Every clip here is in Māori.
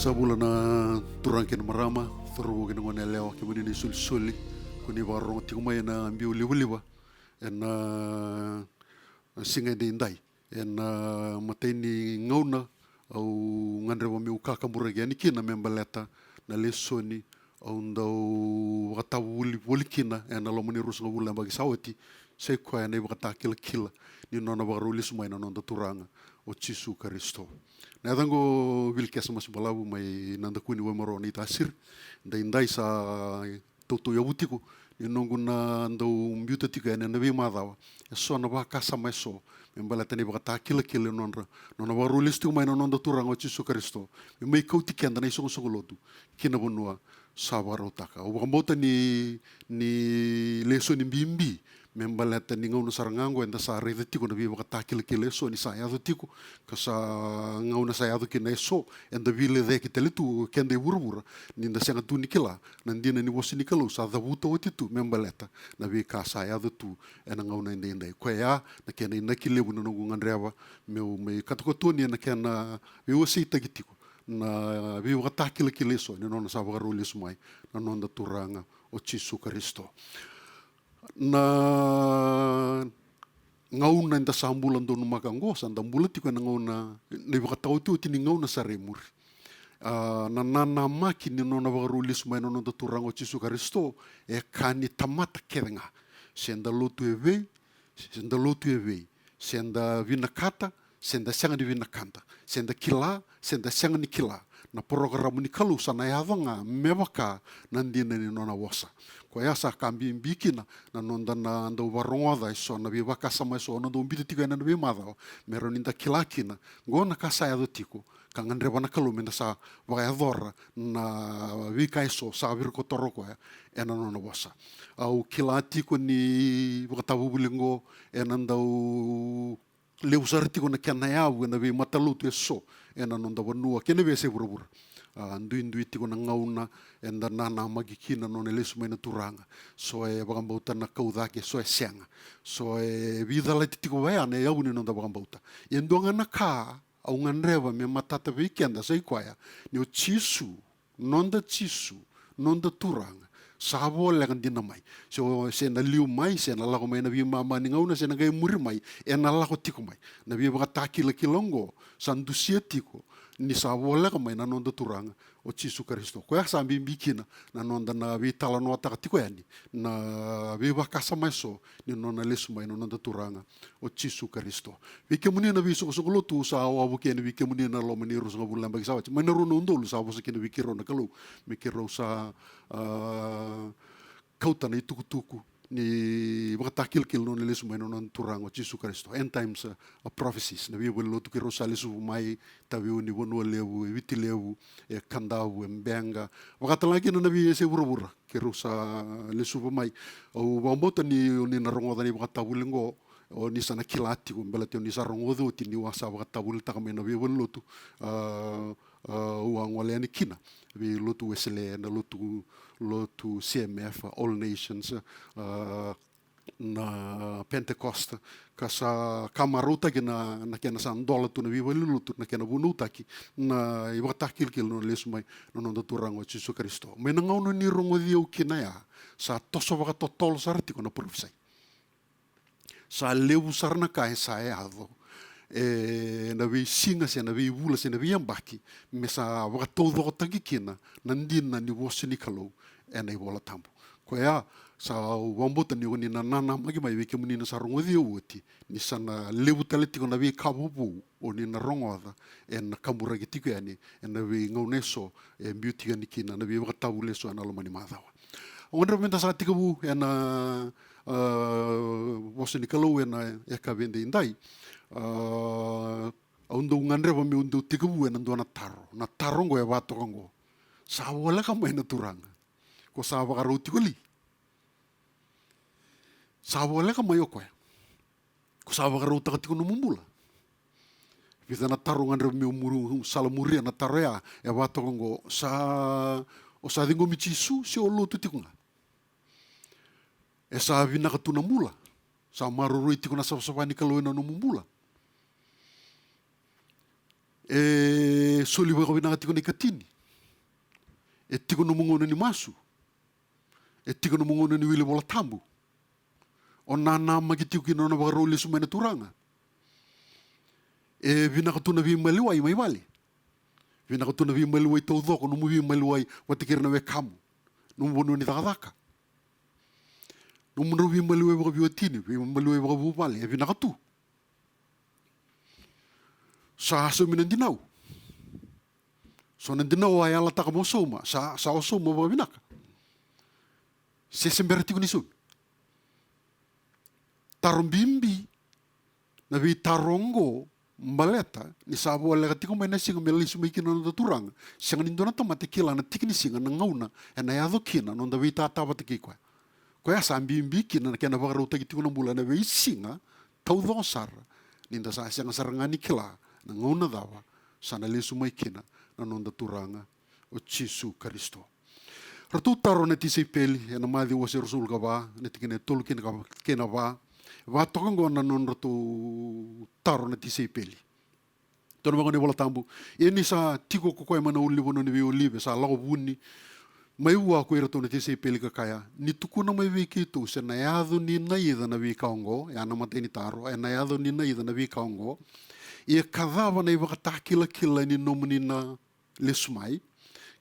Sabula na turangkin marama, thoro kina ngone leo ke muni ni sul kuni warong tingmai na mbiu liwa en singa de indai en mateni ngauna au ngandre wa miu kakamura gani kina membaleta na lesoni au ndau watawuli wolikina en alomani rusnga wula bagi sawati se kwa na ibata kila ni nona waruli sumai na nonda turanga o Jesu Kristo. Na dango vilkes mas balabu mai nanda kuni wa maroni tasir da indai sa toto yabutiku ni nongu na ndau mbiuta tika ene na madawa so na waka sama so membalata ni bata kila nona waruli stu mai na nonda turanga o Jesu Kristo mai kauti kenda na isongo lotu kina bonua sabarotaka o bambota ni lesoni mbimbi membalata ni ngauna sarangango enda sa rede tiko na biwa kata kila so ni saya do tiko kasa ngauna saya do kina so enda vile de kitelitu kende burbura ni nda senga tu nikila nandina ni wosi nikalo sa da buta otitu membalata na bi ka saya do tu ena ngauna enda ko ya na kena ina kilebu no ngandrewa me katokotoni na kena bi wosi tagitiko na biwa kata kila so ni nona sabaruli sumai na nonda turanga o Jesu Kristo. Na ngauna nda sambulan do numakangosa nda mbulati ko ngauna ni bakatauti tini ngauna saremur na nana maki ni nona waruli sumai nona do turango Jesu Kristo e kani tamata kerenga senda lotu eve senda vinakata senda sanga di vinakanta senda kila senda sanga ni kila na program ni kalu sana yavanga mewaka nandina ni nona wasa ko ya sa kambi mbikina na nonda na ndo warongoda so na biwa kasama so na ndo mbiti tika na bi mada mero ninda kilakina ngona kasa ya do tiko kangandre bana kalu menda sa wa dora na vi kaiso sa vir ko toroko ya ena nona wasa au kilatiko ni watabu bulingo enandau leusartiko na kana ya na bi matalutu so ena nonda wanua kene vese burubur ndui tiko na ngauna enda nana magikina no nelesu mai na turanga so e bagambauta na kaudake so e senga so e vidala tiko vai ane ya uni nonda bagambauta yendonga na ka au nganreva me matata weekenda sai kwaya ni o Jesu nonda turanga sabo lekan dina mai so se na liu mai se na lako mai na bi mama ni ngauna se na gai muri mai e na lako tiko mai na bi bagata kilongo sandusia tiko ni sabo lekan mai na nonda turanga o Jesu Kristo ko ya sambi mbikina na nonda na vi tala no ataka tiko yani na vi bakasa mai so ni nona lesu mai nonda turanga o Jesu Kristo vi kemuni na vi so lotu sa awu ken vi kemuni na lo mani rusa bulan bagi sawat manero no ndolu sa bo se ken vi kiro na kalu mi kiro sa kauta na tuku ni bakatakil no lesu mai nonda turanga o Jesu Kristo end times prophecies na vi bolo tu kiro sa lesu mai tavi uni wonu lewu viti lewu e kandau mbenga wakatalagi na vi se burubura kiro sa lesu mai o bambota ni na rongoda ni bakatabulingo o ni sana kilati ko mbelate ni sarongodo ti ni wasa bakatabul ta kamena vi wolotu uangwale ni kina vi lotu wesele na lotu CMF All Nations na Pentecost kasa kamaruta kena na kena sandola tu na vi wolotu na kena bunuta ki na ibatakil no lesmai no nonda turango Jesu Kristo menangau ni rongodio kina ya sa toso bakatotol sarti ko na profesai sa lewu sarna kai sa ado na vi singa se na vi vula se na vi ambaki me sa wakatodo tangi kina nandina ni wosini kalau ena ibola tambo ko ya sa wambota ni oni na nana magi mai weke muni na sarongodi uti ni sana lewu taletiko na vi kabubu oni na rongoda en kamura gitiko yani en na vi ngauneso en beauty ni kina na vi wakatabu leso ana lomani madawa ondra menta sa tikabu ena wosini kalau ena eka vende indai undo ngandreva mi undo tikabu ena ndo na tarongo e watokongo sa wala ka mai na turanga ko sa wakaro tikoli sa wala ka mai okwe ko sa wakaro takatiko no mumbula vita na tarongo ngandreva mi umuru salamuri na taroya e watokongo sa o sa dingo mi Jesu se o lotu tikunga e sa vina ka tuna mula sa maruru tiko na sapsapani kaloena no mumbula e soli wa vina ka tiko ni katini e tiko no mongona ni masu, e tiko no mongona ni wile bola tambu, o nana magitiku ki nona waka role sumena turanga, e vinakatuna vi maliwai mai wale, vinakatuna vi maliwai tau dhoko, numu vi maliwai watikira na we kamu, numu bonu ni takadaka, numu vi maliwai waka viwatini, vi maliwai waka vuvale, e vinakatu, sa aso minan dinau, so nan dinau ay ala taka mo soma, sa o soma waka vinaka, se sembera tiku ni sun, tarong bimbi, na vi tarongo, mbaleta, ni sabo ala katiko may nasinga may lisu may kina na turang, siya nga nindo na tamate kila na tikini singa na ngauna, e na yado kina, nung da vi tatawa tikikwa. Kaya sa bimbi kina na kaya na baka rauta kitiko na mula na vi singa, tau dosar, ninda sa siya nga sarangani kila, na ngauna dawa, sa na lisu may kina, na nung da turanga, o Chisu Karisto. Ratu taro na tisay peli, e na madi wasi rasul ka ba, na tikina tulu kina ba, Vatokanggo na non ratu taro na tisay peli. Tono mga ni wala tambu. Ini sa tiko ko koy mana uli bono ni vi olive sa lako buni. May uwa ko irato na tisay peli ka kaya. Ni tuku na may wiki ito. Sa nayado ni naida na vi kaongo. Ya namatay ni taro. Ay nayado ni naida na vi kaongo. Ia kadava na iba katakila-kila ni nomuni na lesumay.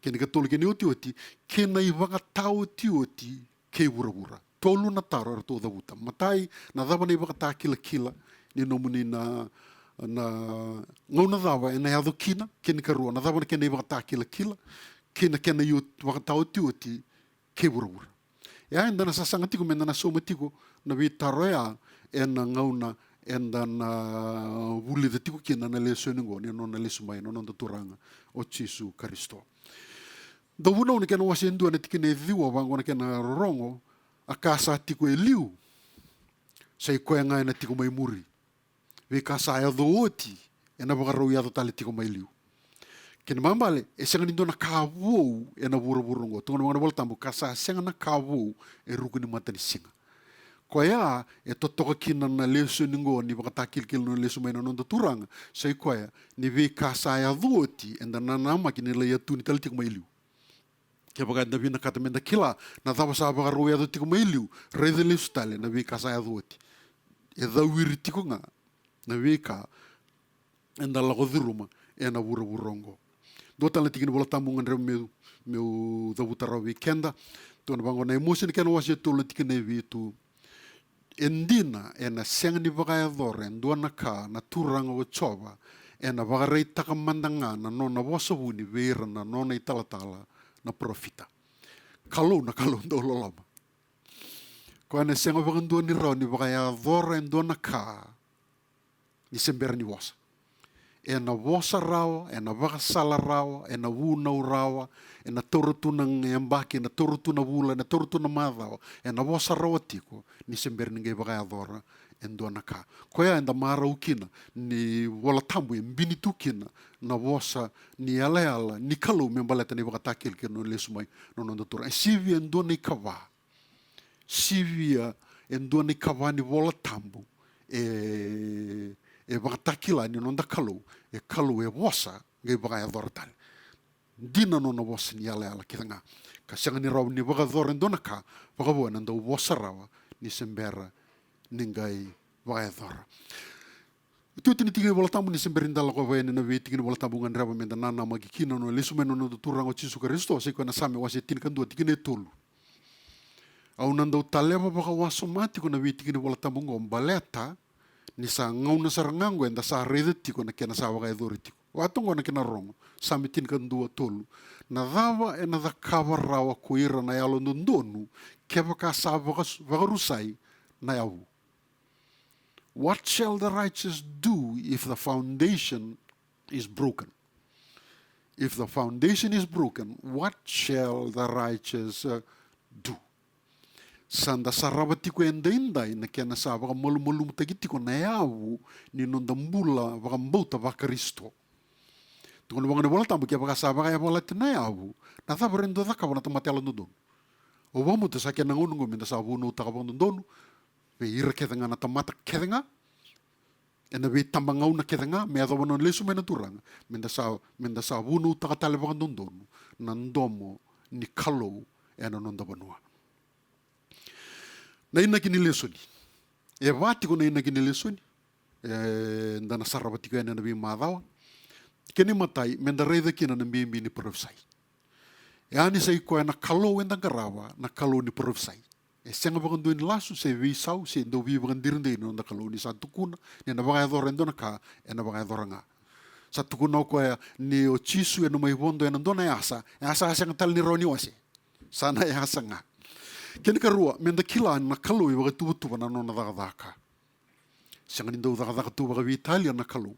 Kini katolo kini oti-oti. Kina iba katao ti-oti kay wura-wura. Tolu na taro rato da wuta. Matai na dava na iba katakila-kila ni nomuni na ngauna dava e na yado kina, kini karua. Na dava na kina iba katakila-kila, kina wakatao ti-oti kay wura-wura. Ya enda na sasangati ko menda na somatigo na vi taro ya e na ngauna enda na wuli da tiko kina na leso ningo ni no na leso mai no na turanga o Chisu Karisto. Da wuna una kena wasi endua na tikine dhiwa wango na kena rorongo a kasa tiko e liu sa i koe ngai na tiko mai muri. Vi kasa ai ado oti e na wakarau i ado tale tiko mai liu. Kena mambale e senga nindo na kawou e na wura-wurongo. Tunga na mga wala tambu kasa senga na kawou e ruku ni mata ni singa. Koia e totoka kina na leso ningo ni wakatakil-kil na leso mai na nonda turanga sa i koia ni vi kasa ai ado oti e na nanama kini la iatu ni tale tiko mai liu. Kaya baga na vina kata menda kila na dava sa baga roe ado tiko mai liu reide leso tale na vi kasa ai ado oti. E da wiri tiko nga na vi ka e na lako dhiruma e na wura-wurongo. Dota na tikini wala tambungan reo meu dawutara weekenda. Tuan bango na emotion kena wasi tu la tikini vitu. Endina e na senga ni bagaya dore endua na ka na turanga o choba e na bagarei takamandanga na nona wasawuni veira na nona italatala na profita. Kalau na kalau ndo lolama. Ko na senga bagandua ni rao ni bagaya dore endua na ka ni sembera ni wasa. E na wasa rawa, e na wakasala rawa, e na wunau rawa, e na torotuna ngembaki, e na torotuna wula, e na torotuna madhawa, e na wasa rawa tiko, ni semberi ningai wakai adhora, e ndua na ka. Koia enda mara ukina, ni wala tambu, e mbini tukina, na wasa, ni ala, ni kalau membaleta ni wakatakil kina no lesumai, no nondatura. E sivia ndua na ikawa. Sivia, e ndua na ikawa ni wala tambu, e wakatakila ni nonda kalau e wasa ngai wakai adhora tali. Dina nona wasa ni ala kita nga. Kasanga ni rawa ni wakadhora ndona ka, wakawa nanda wasa rawa ni sembera ningai wakai adhora. Itu tini tinggi wala tambu ni sembera ndala kwa waya nina wei tinggi wala tambu ngan rawa menda nana magi kina no lesume no nanda turang o Chisu Karisto sa ikuwa na same wasi tini kandua tinggi tolu. Au nanda utalema waka waso mati kuna wei tinggi wala tambu ngom baleta ni sa ngauna sarangango enda sa redetiko na kena sa wakai adhoritiko. Watongo na kena rongo, sami tin kandua tolu. Na dhawa e na dhakava rawa kuira na yalo ndonu, keva ka sa wakarusai na yawu. What shall the righteous do if the foundation is broken? If the foundation is broken, what shall the righteous do? Sanda sarabatiko endai na kena sa waka malu-malu mutagitiko na yawu ni nondambula waka mbauta waka Kristo. Tukuna wanga ni wala tambu kia waka sa waka ya wala tina yawu na thabarendo dhaka wana tamatela nundonu. O wamu te sa kena ngunungu minda sa wunu utaka wang nundonu we ira kethenga na tamata kethenga e na we tambangau na kethenga me adhawana lesu mena turanga minda sa wunu utaka tale waka nundonu na ndomo ni kalau ena nonda banua. Na ina kini lesoni. E vati ko na ina kini lesoni. Ndana sarabati ko ena na bi madawa. Keni matai menda reida kina na mbimbi ni profesai. E ani sai ko ena kalau enda garawa na kalau ni profesai. E senga bagandu ni lasu se vi sau se ndo vi bagandirinde no nda kalau ni satukuna ni na baga dora ndona ka ena baga dora nga. Satukuna ko ni o chisu ena mai bondo ena ndona yasa asa tal ni roni wase. Sana yasa nga. Keni karua menda kila na kalau i baga tuba na nona daga. Senga ni ndo daga tuba ga Italia na kalau.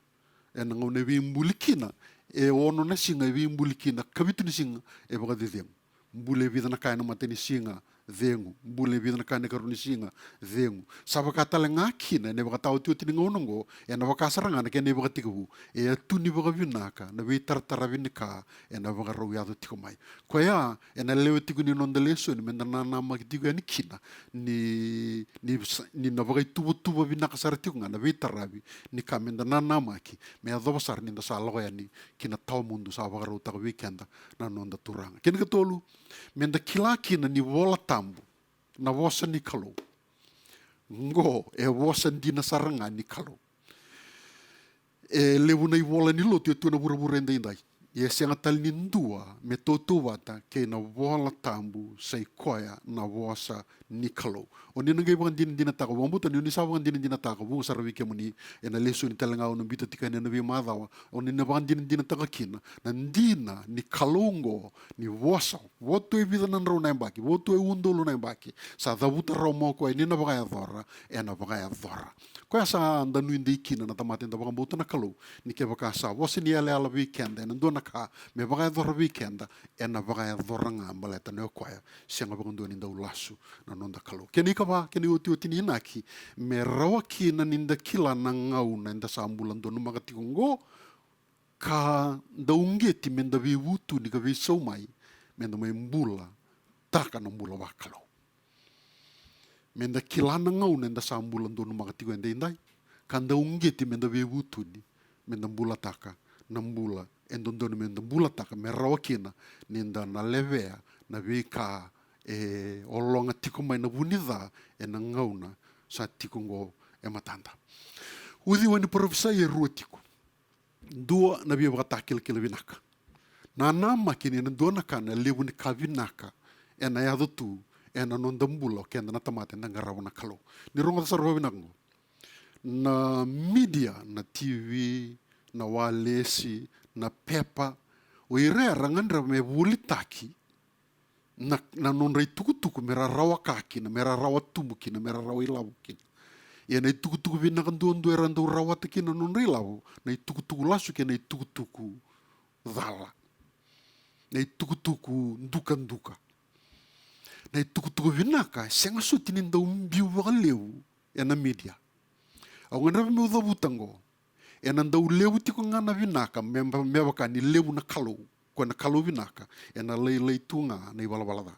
Ena ngone vi mbulikina e ono na singa vi mbulikina kabitu ni singa e baga dedeng. Mbule vida na kaina mateni singa vengu mbule vida na kaina karuni singa vengu sabaka tala ngakina ne baga tau tioti ngonongo e na baka saranga na kene baga tiku e tuni baga vinaka na vi tartara vinika e na baga royado tiku mai ko ya e na lewe tiku ni nondeleso ni menda na nama tiku ni kina ni na baga tuba vinaka sar tiku na vi tarabi ni ka menda na nama ki me adoba sar ni nda salo ya ni kina tau mundu sa baga rota weekenda na nonda turanga kene tolu menda kilaki na ni wola tambu na wosa ni kalau ngo e wosa di na saranga ni kalau e lewu na i wola ni lo tu na bura ndai e senga tal ni ndua me toto wata ke na wola tambu sai koya na wosa ni kalau oni ngai bang din ta ko bombuta ni sa bang din ta ko bu sarwi ke muni e na lesu ni talanga ono bita tikane na bi madawa oni na bang din ta kina na ndina ni kalungo ni wosa woto e vida na ro na mbaki woto e undolo na mbaki sa dabuta romo ko ni na baga dora e na baga dora ko sa anda nu indi kina na tamate nda baga buta na kalau ni ke baka sa wosi ni ala weekend na ndo na ka me baga dora weekend e na baga dora nga maleta ne ko ya senga baga ndo ni nda ulasu na nonda kalau keni ka ba keni uti ni naki me rawa kina ninda kila na ngau na nda sambulan do no magati ngo ka da ungeti menda vi wutu ni ka vi so mai menda mai mbula taka no mbula wakalo menda kila na ngau na nda sambulan do no magati ngo ndai kan da ungeti menda vi wutu ni menda mbula taka na mbula endondo menda mbula taka me rawa kina ninda na levea na vi ka e olonga tiko mai na bunida e na ngauna sa tiko ngo e matanda. Udi wani profesa e rua tiko. Dua na bia baka takil kila vinaka. Na nama kini na dua naka na lewu ni ka vinaka e na yado tu e na nondambula ke na tamate na ngarawa na kalau. Ni ronga tasarwa vinaka ngo. Na media, na TV, na walesi, na pepa, o ire rangandra me wulitaki na non rai tuku mera rawa kaki na mera rawa tumuki na mera rawa ilawu kina ya na tuku vina kan ndo era ndo rawa taki na non rai lawu na tuku lasu ke na tuku dala na tuku nduka na tuku vina ka senga suti ni ndo mbiu wakaleu ya na media au ngana me uda butango ya na ndo lewu tiko ngana vina ka meba ka ni lewu na kalau na kalau vinaka e na lei tunga na wala da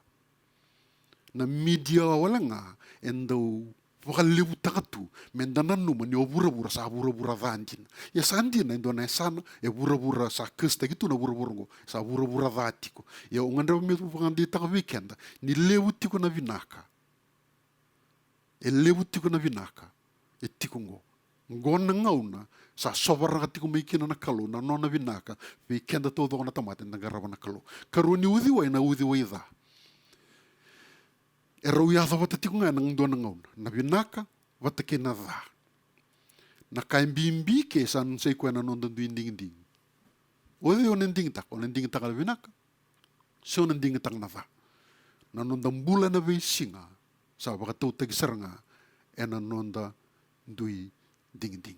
na media wala nga endo wakalibu takatu mendana numa ni obura sa bura vandin ya sandin endo na sana e bura sa kesta gitu na bura ngo sa bura vatiko ya unganda me pangandi ta weekend ni lewu tiko na vinaka e lewu tiko na vinaka e tiko ngo na ngauna sa sobara tiko mikina na kalau na nona vinaka weekend todo na tamate na garaba na kalau karuni udi wa da era uya da wata tiko nga nang do na ngauna na vinaka wata kina da na kaimbimbi ke san sei ko na nonda ding odi onending ta ka vinaka so onending ta na da na nonda mbula na singa sa baka to tegisaranga ena nonda dui ding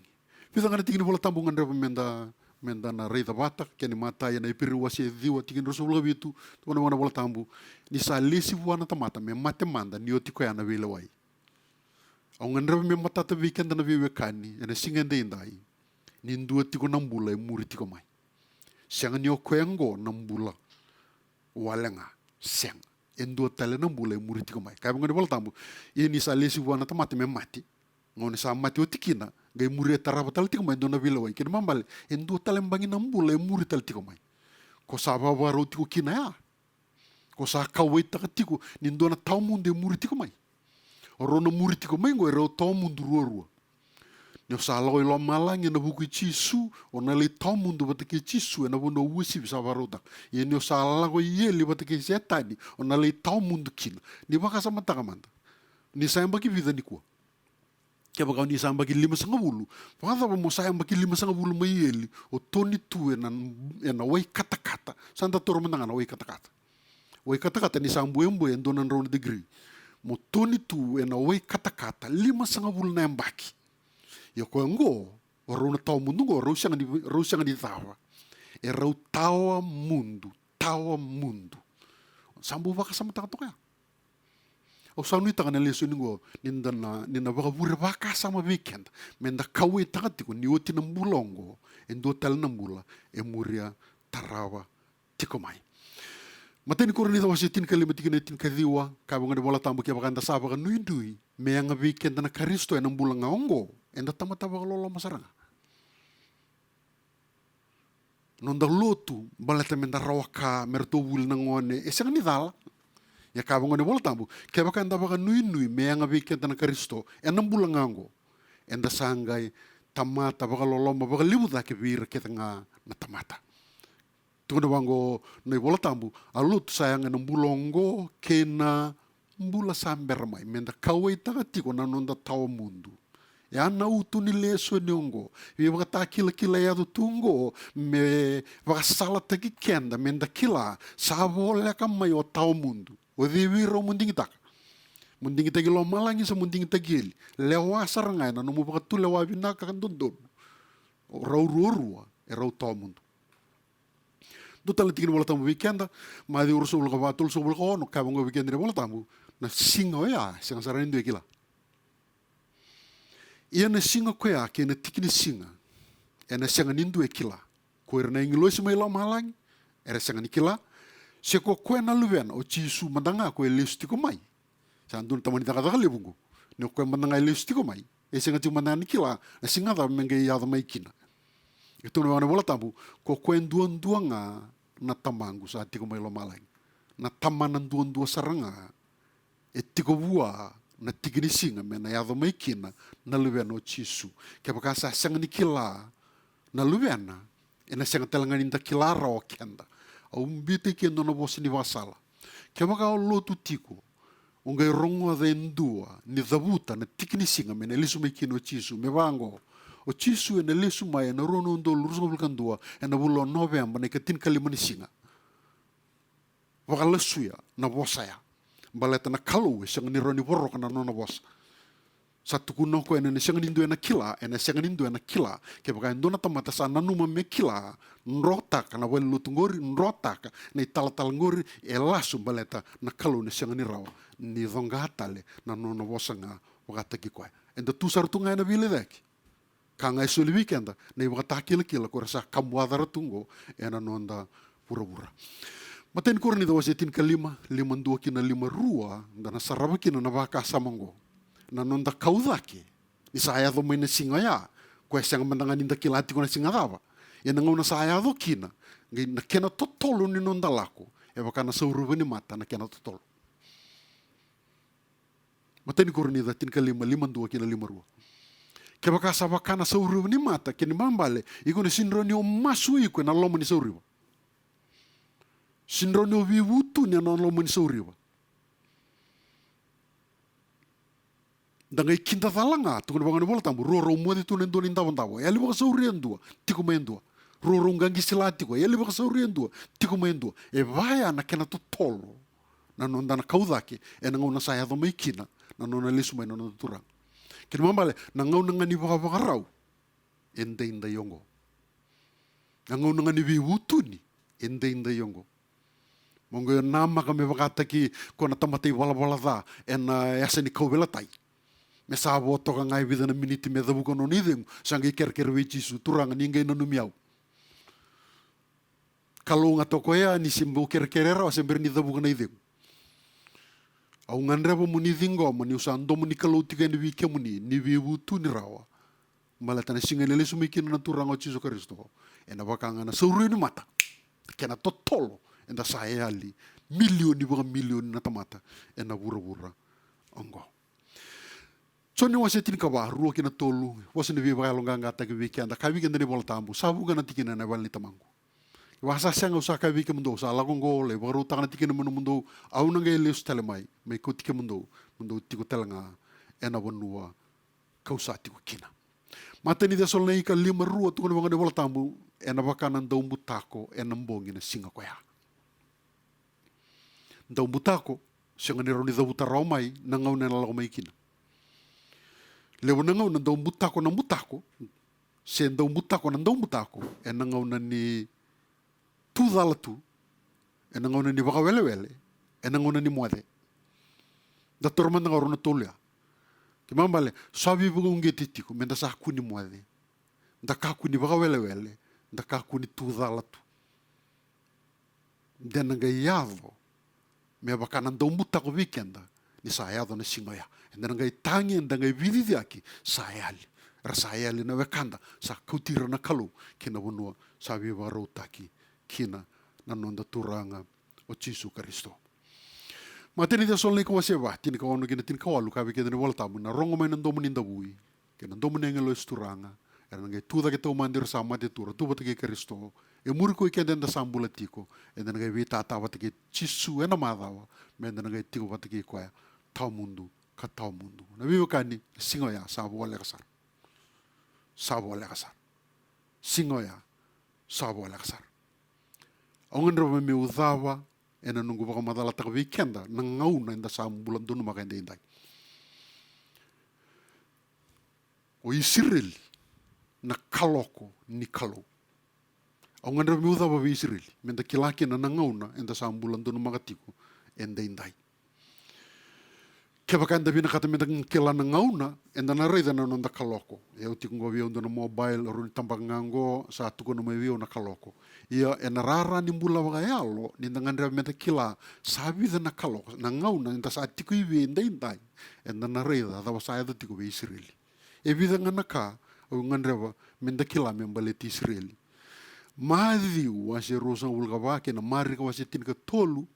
Pita ngana tingin bola tambungan repa menda na rei da bata kene mata ya na ipiru wasi diwa tingin rosul gabitu tu na bola tambu ni sa lesi wana tamata me mate manda ni otiko ya na vile wai au ngan repa me mata ta weekend na viwe kani ena singende indai ni ndua tiko nambula e muri tiko mai sianga ni okwengo nambula walenga siang endua tale nambula e muri tiko mai kaya ngani bola tambu ini sa lesi wana tamata me mati ngone sa mati otikina gai muri taraba tal tiko mai dona vila wai kina mambal endo talem bangi nambula e muri tal tiko mai ko saba waro tiko kina ya Ko sa kawai takatiko nindona tau mundo e muri tiko mai. Orona muri tiko mai ngo erau tau mundo rua. Nyo sa loi lo malang na buku chisu ona le tau mundo batake chisu na bono usi bisa varota. Ye nyo sa lago ye li batake setani ona le tau mundo kina. Ni baka sama takamanda. Ni sayang bagi vida ni kuwa. Kaya baka ni sayang bagi 5,5. Pakata mo sayang bagi 5,5 mai eli o toni tu na wai kata-kata. Santa toro mandanga na wai kata-kata. Wai kata-kata ni sayang buembo en donan round degree. Mo toni tu na wai kata-kata 5,5 na yang baki. Ya ko ngo oro na tau mundo ngo ro sanga di tawa. E ro tawa mundo. Sambu baka sama takatoka. O sanu ita kana leso ningo nina baka bure baka sama weekend. Menda kawe takatiko ni oti na mbulongo. Endo tal na mbula e muria tarawa tiko mai. Mateni koroni tawa si tin kalima tikina tin kadiwa. Kaba ngade bola tambu kia bakanda saba ka nui meanga weekend na karisto e na mbula ngaongo. Enda tamata baka lola masaranga. Nonda lotu balata menda rawaka merto wul na ngone. E sanga ni dala. Ya kaba ngone bola tambu. Kia bakanda baka nui meanga weekend na karisto e na mbula ngaongo. Enda sangai tamata baka loloma baka libuta ke vira kita nga na tamata. Tunggu wango noi bola tambu alut sayang na mbulongo kena mbula samber mai menda kawai takatiko na nonda tawa mundo. Ya na utu ni leso niongo. Vi baka kila ya tu tungo me baka sala taki kenda menda kila sabo leka mai o tawa mundo. O viro mundingi tak. Mundingi tagi lo malangi sa mundingi tagili. Lewa sarangai na nomu baka tu lewa binaka kan dondon. Rau ruorua e rau tawa mundo. Do tala tikin bola tambu weekenda, ma di urso bola kabatul so bola kono kabongo weekend ni bola tambu. Na singa ya, singa sarani do kila. Ia na singa ko ya ke na tikini singa. E na singa nindu e kila. Ko na ingilo si mai lo malang, era singa ni kila. Se ko na luven o chisu mandanga ko elisti ko mai. Sandun tamani taka lebungu. No ko mandanga elisti ko mai. E singa ti mandanga ni kila, na singa da mengai ya da mai kina. Itu na bola tambu ko duan na tamangu sa tiko mai lo malang. Na tamanan duan saranga. E tiko bua na tigini singa me na yado mai kina na luena o chisu. Ke baka sa sanga ni kila na luena e na sanga telangani da kila ro kenda. Au mbite kendo na bosi ni wasala. Ke baka o lotu tiko. Ungai rongo da endua ni dabuta na tigini singa me na lisu mai kina o chisu me bango. O chisu e na lesu mai e na rono ndo lurusa bulkandua e na bulo November na ikatin kalimani singa. Waka lesuya na bosaya. Baleta na kalu e sanga ni roni borok na nona bosa. Satu kuno ko e na sanga nindu e na kila e na sanga nindu e na kila. Ke baka endo na tamata sa nanuma me kila nrotaka na wale lutungori nrotaka na itala ngori e lasu baleta na kalu na sanga ni rawa. Ni dhonga hatale na nona bosa nga wakataki koe. Enda tu sartunga e na vile deki. Kanga iso li weekenda na iwa kila ko rasa kamuadara tungo e na nonda pura-pura. Maten ko rin ito wasi tin kalima, 5 kina 5 rua, da na saraba kina na baka samango. Na nonda kaudaki, ni saya do may na singaya, ko e siyang mandangan ninda kilati ko na singadaba. E nangaw na saya do kina, na kena totolo ni nonda lako, e baka na sauruba ni mata na kena totolo. Maten ko rin ito tin kalima, 5 kina 5 rua. Kaya baka sa baka na sauriwa ni mata, kini mambale, iko ni sinro ni o masu iko na lomo ni sauriwa. Sinro ni o viwutu ni na lomo ni sauriwa. Dangay kinta talanga, tukun bangan bola tambu, roro mwadi tu nendo ni ndawan-tawa, yali baka saurian dua, tiku main dua. Roro ngangi silati ko, yali baka saurian dua, tiku main dua. E vaya na kena to tolo, na nonda na kaudaki, e na ngau na saya do maikina, na nona lisu mai nona turang. Kini mambale, nangau nangani baka rau, enda yongo. Nangau nangani viwutuni, enda yongo. Mongo yung nama kami bakataki ko na tamatay wala da, na yasa ni kaubelatai. Me sabo to ka ngai vida na miniti me dabu ko no nideng, sanga iker wichisu turang ningay na numiyaw. Kalunga to ko ya ni simbo kerkerera sember ni dabu ko na ideng. Au nganreba muni dingo mani usando muni kalautika ni wike muni ni wiwutu ni rawa. Malatana singa lele sumikin na turang o Jesu Kristo. E na bakanga na sauri ni mata. Kena totolo enda saya ali milioni baga milioni na tamata e na wura ongo. Soni wase tin ka ba ruo kina tolu wase ne viva longa ngata ke weekend ka weekend ne bol tambu sabu kana tikina na wali tamangu. Wasa sanga usa ka weekend mundo sa la gongo le baru tangana tikina mundo au nanga ele stale mai me ko tikina mundo tiko telanga e na bonua ka usa tiko kina. Matani de sol nei ka lima ruo tu ne wanga bol tambu e na bakana ndau mutako e na mbongi na singa ko ya. Ndau mutako singa ne roni da butarau mai na ngau na la mai kina. Lewa na ngau na ndau mutako, se ndau mutako, e na ngau na ni tūdala tu, e na ngau na ni wakawelewele, e na ngau na ni moade. Da tormanda ngau rona tolea. Ki mambale, sabi buga unge titiku, menda sa haku ni moade. Da kaku ni wakawelewele, da kaku ni tūdala tu. Dena nga iado, mea wakana ndau mutako weekenda, ni sa iado na singoya. Enda ngai tangi enda ngai vididi aki sayali. Ra sayali na wekanda sa kautira na kalu kina wanua sa viva rautaki kina na nonda turanga o Jisu Kristo. Ma tini te sol nei ka wasewa, tini ka wanu kina tini ka walu ka wike tini waltamu na rongo mai na ndomu ninda wui. Kina ndomu nengelo isturanga. Era ngai tuda ke tau mandir sa mate tura, tuba te ke Kristo. E muri ko ikenda nda sambula tiko. Enda ngai vita atawa te ke Jisu ena madawa. Me enda ngai tiko wate ke koya tau mundu. Katau mundu. Na vivo kani singoya sabo wale kasar. Sabo wale kasar. Singoya sabo wale kasar. Aungan roba me udawa ena nungu baka madala taka weekenda na ngauna inda sa bulan dunu maka inda indai. O Israel na kaloko ni kalo. Aungan roba me udawa we Israel. Menda kilaki na ngauna inda sa bulan dunu maka tiku inda indai. Keva kanda vina kata menda kela na ngauna enda na reida na nonda kaloko. Eu tiku ngo vio na mobile runi tambang ngango sa tuko no vio na kaloko. Ia ena rara ni mbula wagayalo ni ngandra menda kila sabi na kaloko na ngauna enda sa tiku iwi enda indai enda na reida da wasa eda tiku we Israeli. E vida ngana ka au ngandra menda kila membaleti Israeli. Madhi wase rosa ulga wake na mari ka wase tinika tolu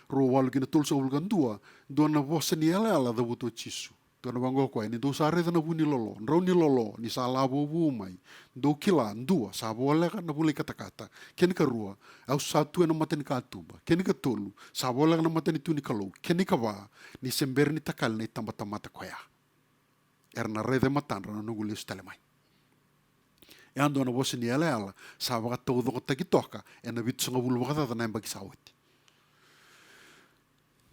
ro walu kina tolu sa ulga ndua dona vosa ni ala da buto Jisu. Dona bango kwa ni do sa reda na buni lolo, nrau ni lolo ni sa labo mai. Do kila ndua sa bola ka na buli kata-kata. Keni ka rua au sa tu na matani ka tuba. Keni ka tolu sa bola na matani tu ni kalo. Keni ka ba ni sember ni takal ni tamata koya. Erna reda matan na nuguli stale mai. E ando na vosa ni ala sa baka todo ko takitoka e na bitu sanga bulu baka na mbaki sawati.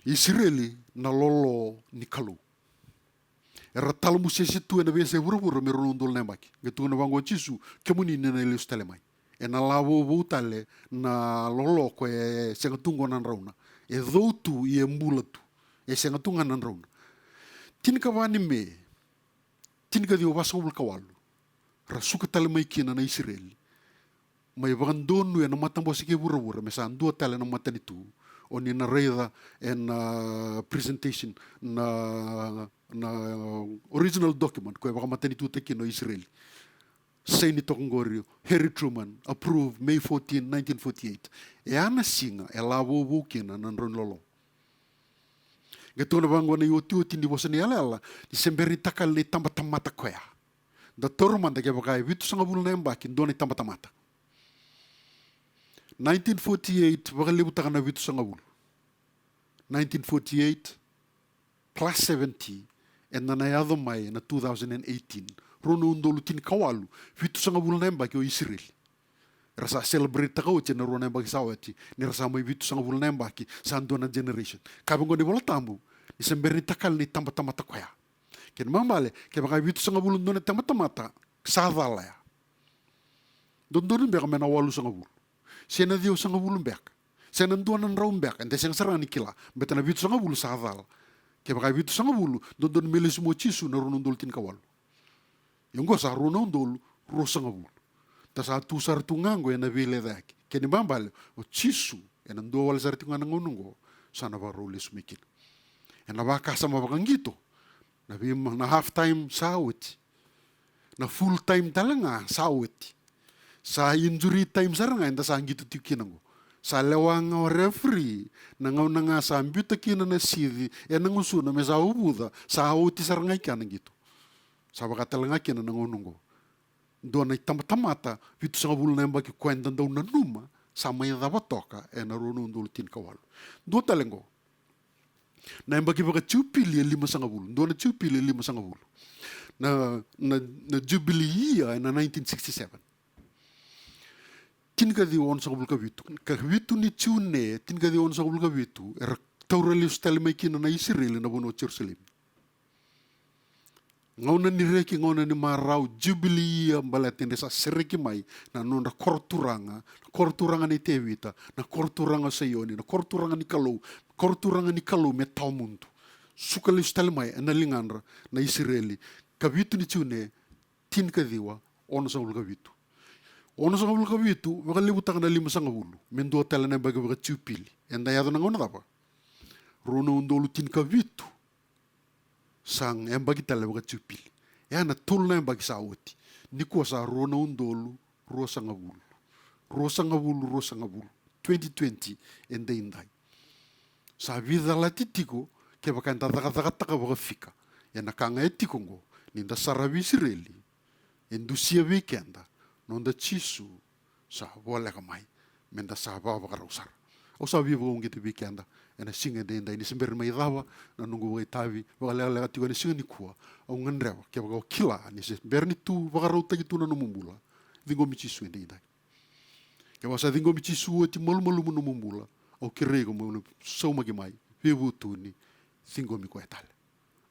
Israeli na lolo ni kalu. Era talo musese tu na vese vuru me rono ndol nembaki. Getu na vango Jisu kemuni na ile stele mai. E na lavo vutale na lolo ko e senga tungo na rauna. E doutu e mbula tu. E senga tunga na rauna. Tinika vani me. Tinika dio vasabul kawalu. Rasuka tale mai kina na Israeli. Mai vandonu e na matambo sike vuru me sa ndua tale na matani tu. Oni na reida en presentation na original document ko baka matani tu te kino Israel. Sei ni tokongorio Harry Truman approved May 14, 1948. E ana singa e lavo bukina nan ron lolo. Getona bango na yotu tindi bosani ala di semberi takal ni tamata koya. Da torman da ke baka vitu sanga bulu nemba kin doni tamata. 1948 baka libu takana vitu sanga bulu. 1948 plus 70 and na yado mai na 2018 rono undolu tin kawalu vitu sanga bulu nemba ki o Israel. Rasa celebrate takau na rono nemba ki sawati ni rasa mai vitu sanga bulu nemba ki sa andona generation. Kabingo ni bola tambu ni semberi takal ni tamata koya. Ken mambale ke baka vitu sanga bulu ndona tamata sadala ya. Dondoni beka mena walu sanga bulu. Sena dio sanga bulu mbek. Sena nduan nan raum mbek. Ente seng serang nikila. Betana vitu sanga bulu sadal. Ke baka vitu sanga bulu. Dondon melis mo Jisu na rono ndol tin kawalu. Yung go sa rono ndol ro sanga bulu. Ta sa tu sar tungango na vile dak. Keni bambal o Jisu ena ndo wal sar tungan ngonungo sana ba roles mikin. Ena ba kasama bakangito. Na bim na half time sawit. Na full time talanga sawit. Sa injury time saranga enda sa gitu tikinango. sa lewanga o referee na ngau na nga sa ambuta kina na sidi e na ngusu na mesa ubuda sa auti sarangai kana gitu sa bakatalanga kina na ngonongo do na tamata vitu sanga bulu na mbaki kwenda ndau na numa sa mai da batoka e na rono ndul tin kawalu do talengo na mbaki baka chupili 5 sanga bulu do na chupili 5 sanga bulu na jubilee year na 1967 tin ka di on sa bulka vitu ni tune tin ka di on sa bulka vitu era taurali stali mai kina na Israel na bono Jerusalem ngona ni reki ngona ni marau jubilee balate sa sereki mai na nonda korturanga ni tevita na korturanga sayoni na korturanga ni kalau me taumuntu sukali stali mai na lingandra na Israeli ka vitu ni tune tin ka diwa on sa bulka vitu ono sa kabul kabitu makalimutan na 5 sanga bulu mendo tala na baga baga chupili enda yado nangona dapa rono undolu tin kabitu sang embagi tala baga chupili ya na tul na embagi sawoti niko sa rono undolu ro sanga bulu 2020 enda indai sa vida latitiko ke bakanta taka baga fika ya nakanga etiko ngo ninda sarabi Israeli endusia weekenda nonda chisu sa bola kamai menda sa baba karusar o sa vivo ngite bikenda ena singa denda ini sember mai dawa na nungu wai tavi wala la tigo ni singa ni kuwa o ngandrewa ke bago kila ni se berni tu bagarau tagi tu na mumbula dingo michisu denda ke wasa dingo michisu ti mol no mumbula o kirego mo so magi mai vivo tu ni dingo mi ko etal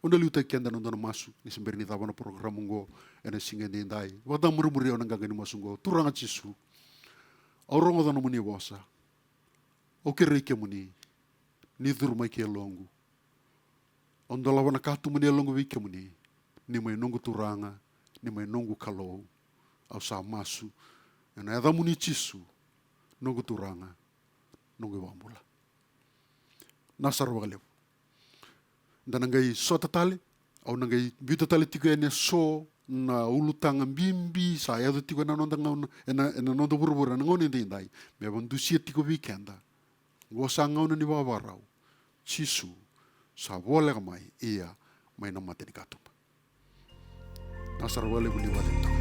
onda luta kenda nonda masu ni sember ni dawa na program ngo ena singa dendai wada murmuri ona ngani masungo turanga chisu aurongo dano muni bosa o kereke muni ni durma ke longu onda lawana katu muni longu wike muni ni mai nongu turanga ni mai nongu kalau au sa masu ena ada muni chisu nongu turanga nongu wambula nasar wale danangai sota tale au nangai bita tale tiga ene so na ulutanga bimbi sa ya do tigo na nonda ngona ena nonda burbura na ngoni ndai me bandu sia tigo weekenda go sa ngona ni babarau chisu sa bola mai ia mai na mateni katumba nasar wale buli wale